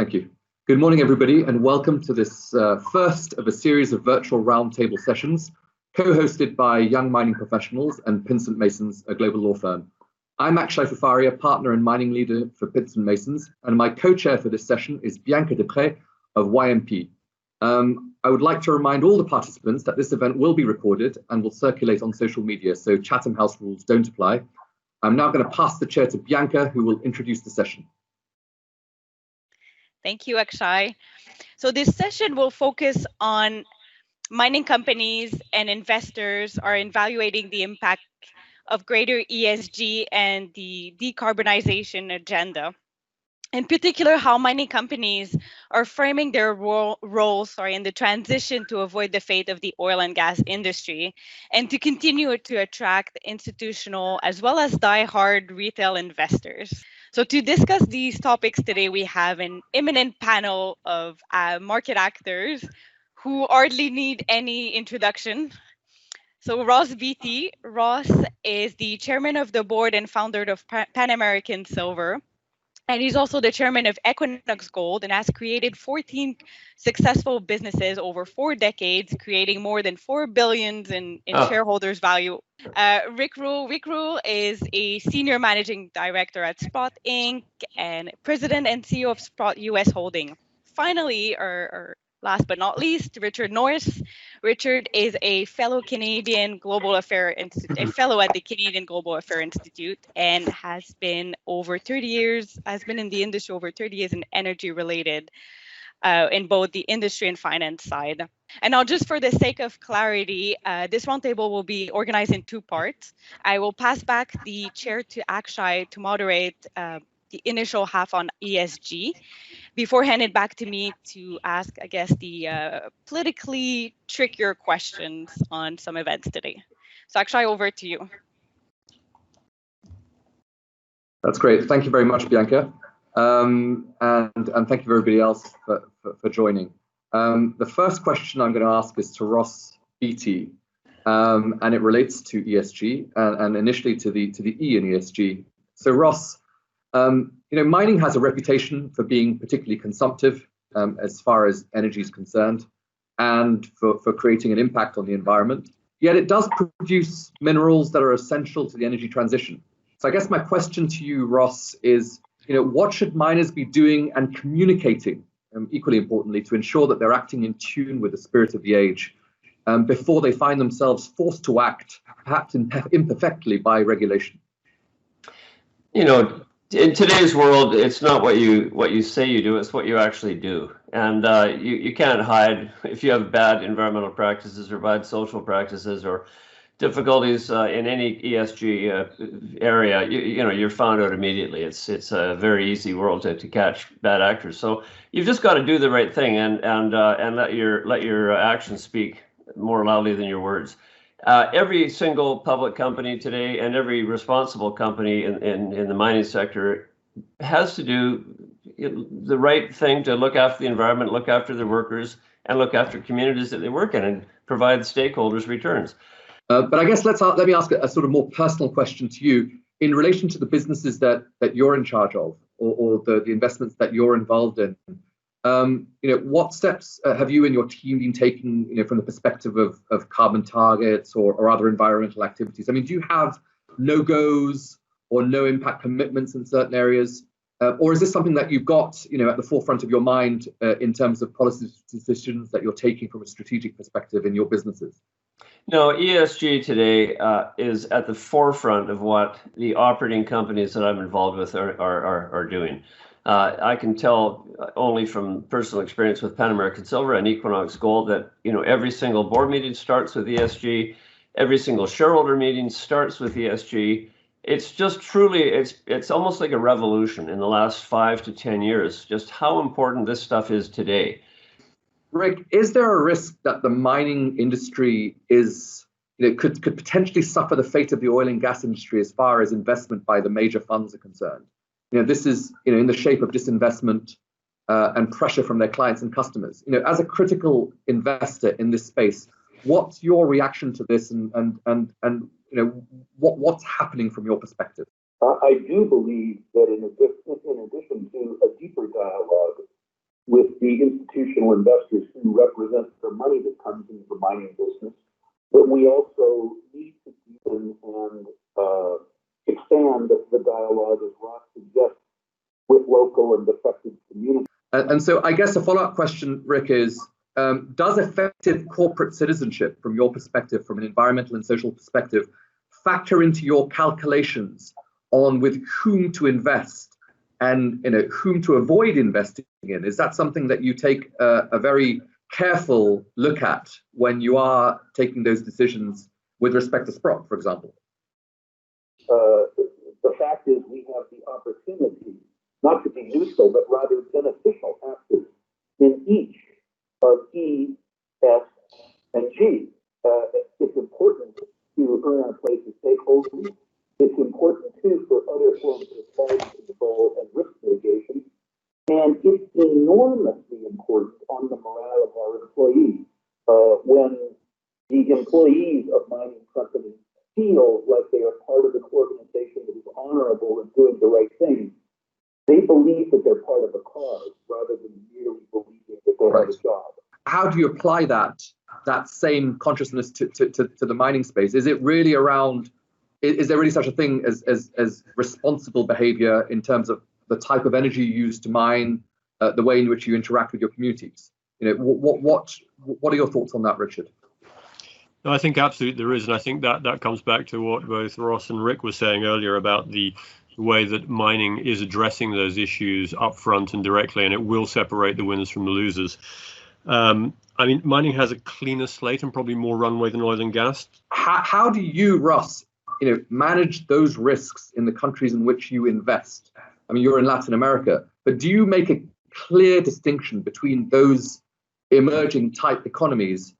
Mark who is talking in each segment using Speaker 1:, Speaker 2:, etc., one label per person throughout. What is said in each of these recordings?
Speaker 1: Thank you. Good morning, everybody, and welcome to this first of a series of virtual roundtable sessions co-hosted by Young Mining Professionals and Pinsent Masons, a global law firm. I'm Akshai Fofaria, partner and mining leader for Pinsent Masons, and my co-chair for this session is Bianca Déprés of YMP. I would like to remind all the participants that this event will be recorded and will circulate on social media, so Chatham House rules don't apply. I'm now going to pass the chair to Bianca, who will introduce the session.
Speaker 2: Thank you, Akshai. So this session will focus on mining companies and investors are evaluating the impact of greater ESG and the decarbonization agenda. In particular, how mining companies are framing their roles in the transition to avoid the fate of the oil and gas industry and to continue to attract institutional as well as die-hard retail investors. So to discuss these topics today, we have an eminent panel of market actors who hardly need any introduction. So Ross Beatty. Ross is the chairman of the board and founder of Pan American Silver. And he's also the chairman of Equinox Gold and has created 14 successful businesses over 4 decades, creating more than $4 billion in shareholders' value. Rick Rule is a senior managing director at Sprott Inc. and president and CEO of Sprott US Holding. Finally, or last but not least, Richard Norris. Richard is a fellow Canadian Global Affair a fellow at the Canadian Global Affair Institute, and has been in the industry over 30 years in energy related, in both the industry and finance side. And now, just for the sake of clarity, this roundtable will be organized in 2 parts. I will pass back the chair to Akshai to moderate the initial half on ESG, before handing it back to me to ask, I guess, the politically trickier questions on some events today. So Akshai, over to you.
Speaker 1: That's great. Thank you very much, Bianca. And thank you everybody else for joining. The first question I'm going to ask is to Ross Beatty, and it relates to ESG and initially to the E in ESG. So Ross, mining has a reputation for being particularly consumptive as far as energy is concerned, and for creating an impact on the environment. Yet it does produce minerals that are essential to the energy transition. So I guess my question to you, Ross, is, what should miners be doing and communicating, equally importantly, to ensure that they're acting in tune with the spirit of the age before they find themselves forced to act, perhaps imperfectly, by regulation?
Speaker 3: In today's world, it's not what you say you do, it's what you actually do. And you can't hide if you have bad environmental practices or bad social practices or difficulties in any ESG area. You're found out immediately. It's a very easy world to catch bad actors. So you've just got to do the right thing and let your actions speak more loudly than your words. Every single public company today and every responsible company in the mining sector has to do the right thing to look after the environment, look after their workers, and look after communities that they work in and provide stakeholders returns.
Speaker 1: But I guess let me ask a sort of more personal question to you in relation to the businesses that you're in charge of, or the investments that you're involved in. What steps have you and your team been taking, from the perspective of carbon targets or other environmental activities? I mean, do you have no-goes or no-impact commitments in certain areas? Or is this something that you've got, at the forefront of your mind in terms of policy decisions that you're taking from a strategic perspective in your businesses?
Speaker 3: No, ESG today is at the forefront of what the operating companies that I'm involved with are doing. I can tell only from personal experience with Pan American Silver and Equinox Gold that every single board meeting starts with ESG, every single shareholder meeting starts with ESG. It's just truly, it's almost like a revolution in the last 5 to 10 years, just how important this stuff is today.
Speaker 1: Rick, is there a risk that the mining industry could potentially suffer the fate of the oil and gas industry as far as investment by the major funds are concerned? This is in the shape of disinvestment and pressure from their clients and customers. As a critical investor in this space, what's your reaction to this, and what's happening from your perspective?
Speaker 4: I do believe that in addition to a deeper dialogue with the institutional investors who represent the money that comes into the mining business, but we also need to deepen and expand the dialogue, as Ross suggests, with local and affected communities.
Speaker 1: And so I guess a follow-up question, Rick, is does effective corporate citizenship, from your perspective, from an environmental and social perspective, factor into your calculations on with whom to invest and whom to avoid investing in? Is that something that you take a very careful look at when you are taking those decisions with respect to Sprott, for example?
Speaker 4: The fact is we have the opportunity not to be neutral, but rather beneficial actors in each of E, S, and G. It's important to earn our place as stakeholders. It's important, too, for other forms of quality control and risk mitigation. And it's enormously important on the morale of our employees. When the employees of mining companies feel like they are part of an organization that is honorable and doing the right thing, they believe that they're part of a cause rather than merely believing that they have a job.
Speaker 1: How do you apply that same consciousness to the mining space? Is it really around, is there really such a thing as responsible behavior in terms of the type of energy you use to mine, the way in which you interact with your communities? What are your thoughts on that, Richard?
Speaker 5: No, I think absolutely there is, and I think that comes back to what both Ross and Rick were saying earlier about the way that mining is addressing those issues upfront and directly, and it will separate the winners from the losers. I mean, mining has a cleaner slate and probably more runway than oil and gas.
Speaker 1: How do you, Ross, manage those risks in the countries in which you invest? I mean, you're in Latin America, but do you make a clear distinction between those emerging type economies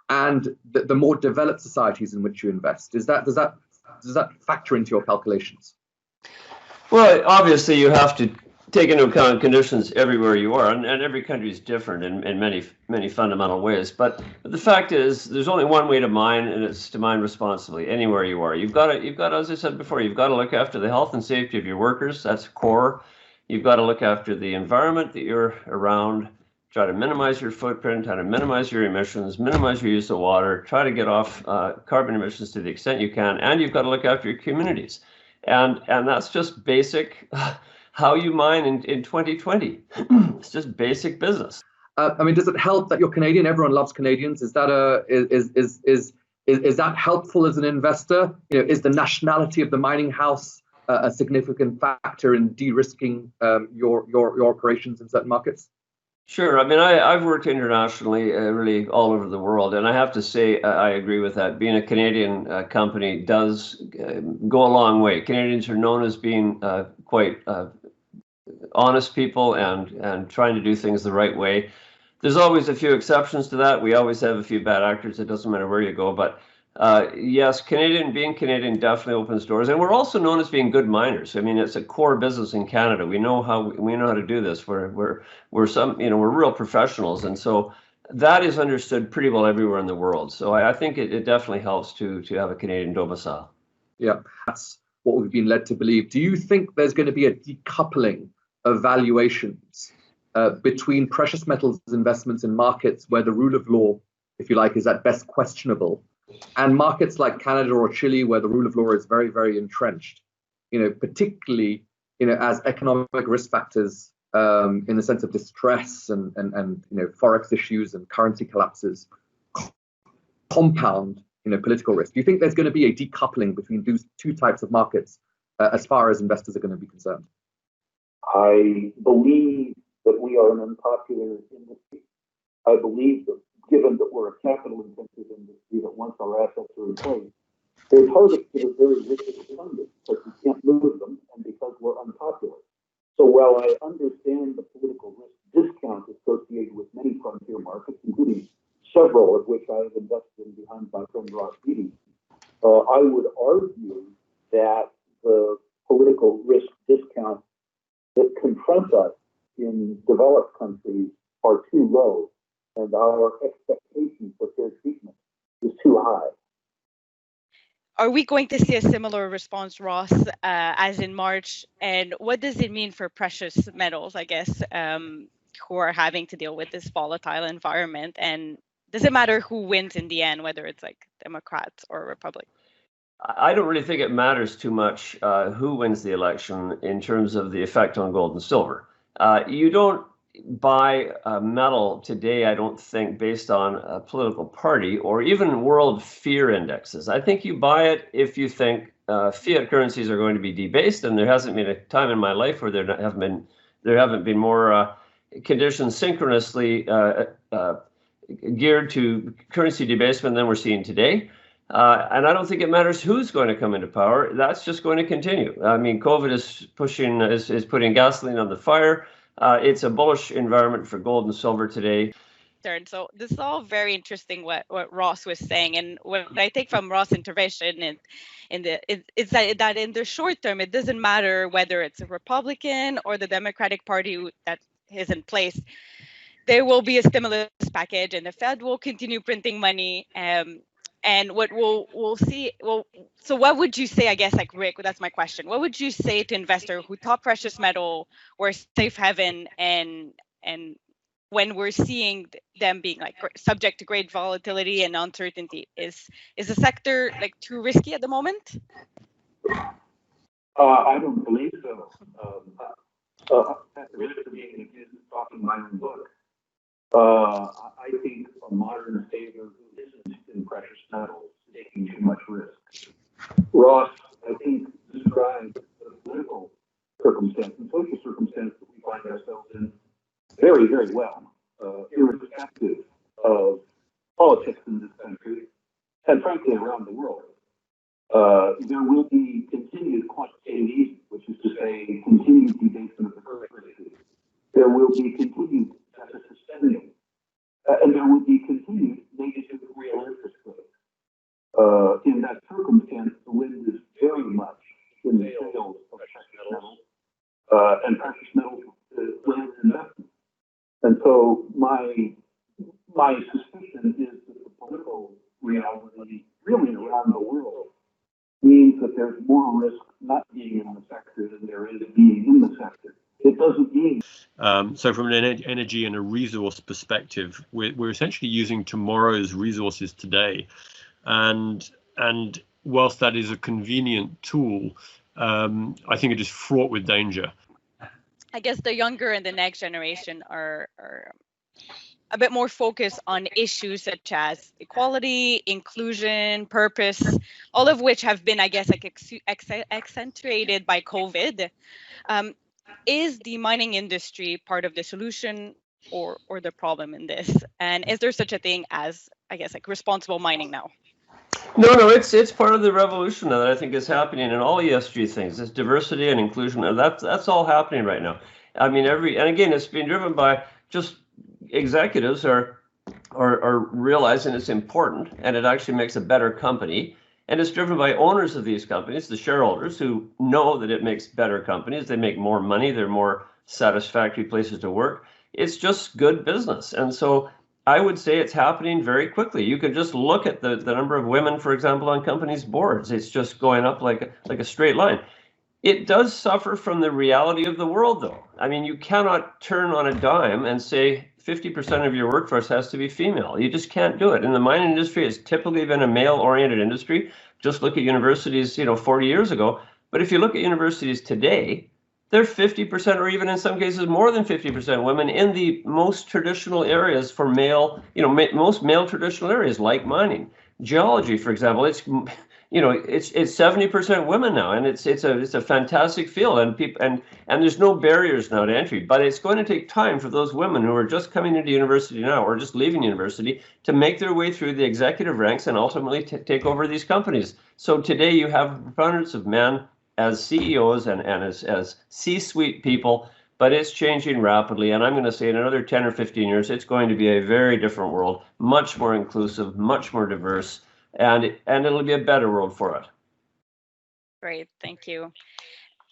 Speaker 1: and the more developed societies in which you invest? Does that factor into your calculations?
Speaker 3: Well, obviously you have to take into account conditions everywhere you are, and every country is different in many fundamental ways. But the fact is, there's only one way to mine, and it's to mine responsibly anywhere you are. You've got to, as I said before, you've got to look after the health and safety of your workers. That's core. You've got to look after the environment that you're around. Try to minimize your footprint, try to minimize your emissions, minimize your use of water, try to get off carbon emissions to the extent you can, and you've got to look after your communities. And that's just basic how you mine in 2020. It's just basic business.
Speaker 1: I mean, does it help that you're Canadian? Everyone loves Canadians. Is that is that helpful as an investor? Is the nationality of the mining house a significant factor in de-risking your operations in certain markets?
Speaker 3: Sure. I mean, I've worked internationally, really all over the world, and I have to say I agree with that. Being a Canadian company does go a long way. Canadians are known as being quite honest people and trying to do things the right way. There's always a few exceptions to that. We always have a few bad actors. It doesn't matter where you go, but yes, being Canadian definitely opens doors, and we're also known as being good miners. I mean, it's a core business in Canada. We know how to do this. We're real professionals, and so that is understood pretty well everywhere in the world. So I think it definitely helps to have a Canadian domicile.
Speaker 1: Yeah, that's what we've been led to believe. Do you think there's going to be a decoupling of valuations between precious metals investments in markets where the rule of law, if you like, is at best questionable, and markets like Canada or Chile, where the rule of law is very, very entrenched, particularly, as economic risk factors in the sense of distress and forex issues and currency collapses compound, political risk? Do you think there's going to be a decoupling between those two types of markets as far as investors are going to be concerned?
Speaker 4: I believe that we are an unpopular industry. I believe that, given that we're a capital-intensive industry, that once our assets are in place, they're targets that are very rigidly funded because we can't move them and because we're unpopular. So while I understand the political risk discount associated with many frontier markets, including several of which I have invested in behind my friend Ross Beatty, I would argue that the political risk discount that confronts us in developed countries are too low, and our expectation for fair treatment is too high.
Speaker 2: Are we going to see a similar response, Ross, as in March? And what does it mean for precious metals, I guess? who are having to deal with this volatile environment? And does it matter who wins in the end, whether it's like Democrats or Republicans?
Speaker 3: I don't really think it matters too much who wins the election in terms of the effect on gold and silver. You don't buy a metal today, I don't think, based on a political party or even world fear indexes. I think you buy it if you think fiat currencies are going to be debased, and there hasn't been a time in my life where there haven't been more conditions synchronously geared to currency debasement than we're seeing today. And I don't think it matters who's going to come into power. That's just going to continue. I mean, COVID is putting gasoline on the fire. It's a bullish environment for gold and silver today.
Speaker 2: So this is all very interesting what Ross was saying, and what I take from Ross' intervention is that in the short term, it doesn't matter whether it's a Republican or the Democratic Party that is in place. There will be a stimulus package, and the Fed will continue printing money. And what we'll see, so what would you say, I guess, like Rick, that's my question. What would you say to investor who thought precious metal were safe haven, and when we're seeing them being like subject to great volatility and uncertainty, is the sector like too risky at the moment?
Speaker 4: I don't believe so. At the risk of being accused of talking my own book, I think a modern saver who isn't in precious metals is taking too much risk. Ross, I think, described the political circumstance and social circumstance that we find ourselves in very, very well, irrespective of politics in this country and frankly around the world. There will be continued quantitative easing, which is to say continued debasement of the currency. There will be continued deficit spending, and there will be continued negative real interest rates. In that circumstance, the wind is very much in the sails of precious metals, and precious metals land investment. And so my suspicion is that the political reality, really around the world, means that there's more risk not being in the sector than there is being in the sector. It doesn't mean.
Speaker 5: So from an energy and a resource perspective, we're essentially using tomorrow's resources today. And whilst that is a convenient tool, I think it is fraught with danger.
Speaker 2: I guess the younger and the next generation are a bit more focused on issues such as equality, inclusion, purpose, all of which have been, I guess, like accentuated by COVID. Is the mining industry part of the solution or the problem in this? And is there such a thing as, I guess, like responsible mining now?
Speaker 3: No, it's part of the revolution that I think is happening in all ESG things. It's diversity and inclusion, and that's all happening right now. I mean, and again, it's being driven by just executives are realizing it's important, and it actually makes a better company. And it's driven by owners of these companies, the shareholders, who know that it makes better companies. They make more money. They're more satisfactory places to work. It's just good business. And so I would say it's happening very quickly. You can just look at the number of women, for example, on companies' boards. It's just going up like a straight line. It does suffer from the reality of the world, though. I mean, you cannot turn on a dime and say 50% of your workforce has to be female. You just can't do it. In the mining industry, it's typically been a male-oriented industry. Just look at universities, 40 years ago. But if you look at universities today, they're 50% or even in some cases more than 50% women in the most traditional areas for male, most male traditional areas like mining. Geology, for example, it's 70% women now, and it's a fantastic field, and there's no barriers now to entry. But it's going to take time for those women who are just coming into university now or just leaving university to make their way through the executive ranks and ultimately take over these companies. So today you have preponderance of men as CEOs and as C-suite people, but it's changing rapidly. And I'm going to say in another 10 or 15 years, it's going to be a very different world, much more inclusive, much more diverse. And it'll be a better world for it.
Speaker 2: Great, thank you.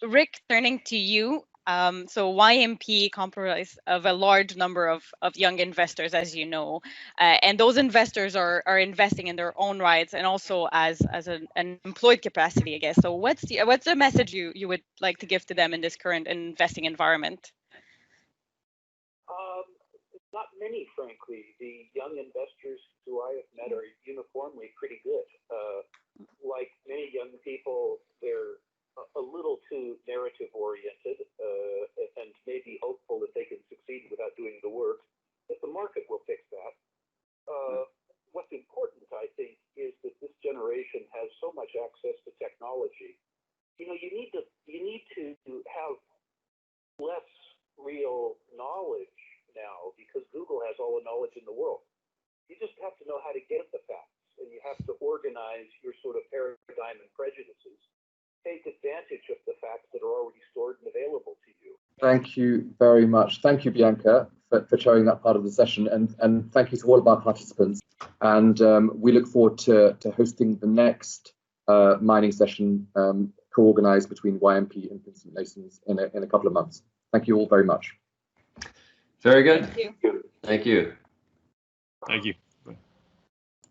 Speaker 2: Rick, turning to you. So YMP comprised of a large number of young investors, as you know, and those investors are investing in their own rights and also as an employed capacity, I guess. So what's the message you would like to give to them in this current investing environment?
Speaker 4: not many, frankly. The young investors who I have met are uniformly pretty good. Like many young people, they're a little too narrative oriented and maybe hopeful that they can succeed without doing the work. But the market will fix that. What's important, I think, is that this generation has so much access to technology. You know, you need to have less real knowledge now because Google has all the knowledge in the world. You just have to know how to get the facts, and you have to organize your sort of paradigm and prejudices. Take advantage of the facts that are already stored and available to you.
Speaker 1: Thank you very much. Thank you, Bianca, for chairing that part of the session, and thank you to all of our participants. And we look forward to hosting the next mining session co-organized between YMP and Pinsent Masons in a couple of months. Thank you all very much.
Speaker 3: Very good.
Speaker 2: Thank you.
Speaker 3: Thank you.
Speaker 5: Thank you.